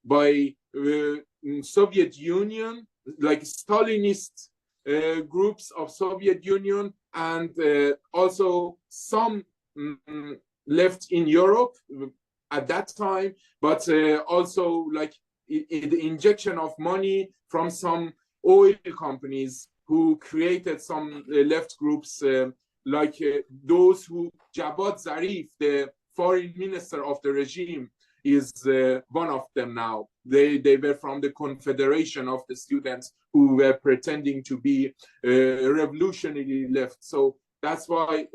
by Soviet Union, like Stalinist groups of Soviet Union, and also some left in Europe at that time, but also like the injection of money from some oil companies who created some left groups, like those who Javad Zarif, the foreign minister of the regime, is one of them now. They were from the Confederation of the Students who were pretending to be revolutionary left. So that's why,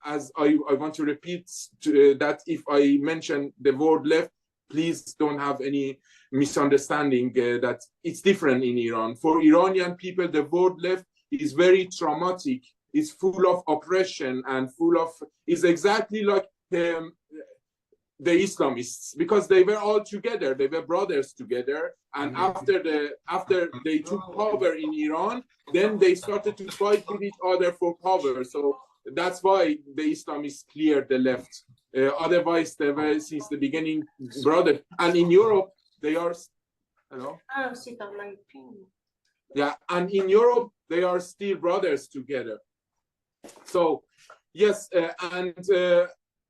as I want to repeat that if I mention the word left, please don't have any misunderstanding that it's different in Iran. For Iranian people, the word left is very traumatic. It's full of oppression and full of, is exactly like the Islamists, because they were all together, they were brothers together, and after they took power in Iran, then they started to fight with each other for power. So that's why the Islamists cleared the left. Otherwise, they were since the beginning brothers. And in Europe, they are, hello? Yeah, and in Europe, they are still brothers together. So, yes, and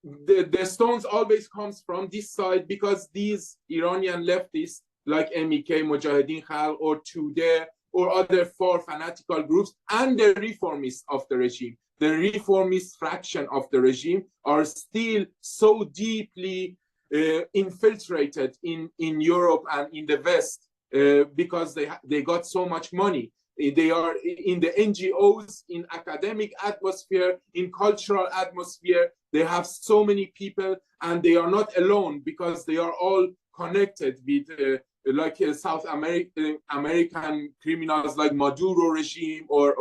the stones always comes from this side, because these Iranian leftists like MEK, Mujahideen Khalq, or Tudeh, or other four fanatical groups, and the reformists of the regime, the reformist fraction of the regime, are still so deeply infiltrated in Europe and in the West because they got so much money. They are in the NGOs, in academic atmosphere, in cultural atmosphere. They have so many people, and they are not alone because they are all connected with like South American criminals like Maduro regime, or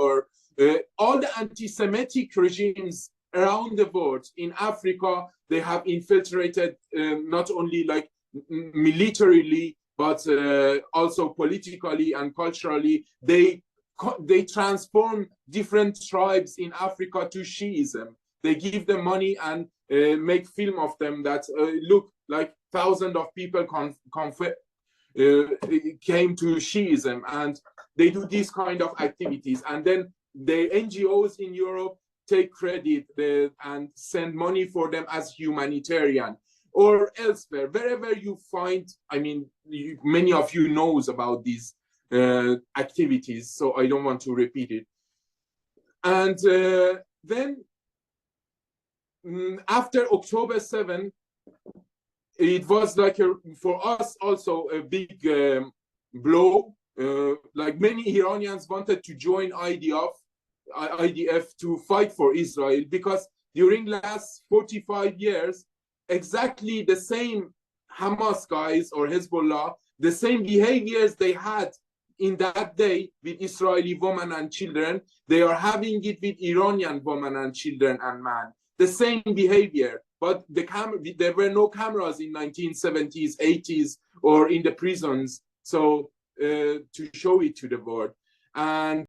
all the anti-Semitic regimes around the world. In Africa, they have infiltrated not only like militarily, but also politically and culturally. They transform different tribes in Africa to Shiism. They give them money and make film of them that look like thousands of people came to Shiism, and they do these kind of activities. And then the NGOs in Europe take credit and send money for them as humanitarian, or elsewhere, wherever you find. I mean, many of you knows about these activities, so I don't want to repeat it. And then after October 7, it was like for us also a big blow. Like many Iranians wanted to join IDF to fight for Israel, because during last 45 years, exactly the same Hamas guys or Hezbollah, the same behaviors they had in that day with Israeli women and children, they are having it with Iranian women and children and men. The same behavior, but there were no cameras in 1970s, 80s, or in the prisons, so to show it to the world. And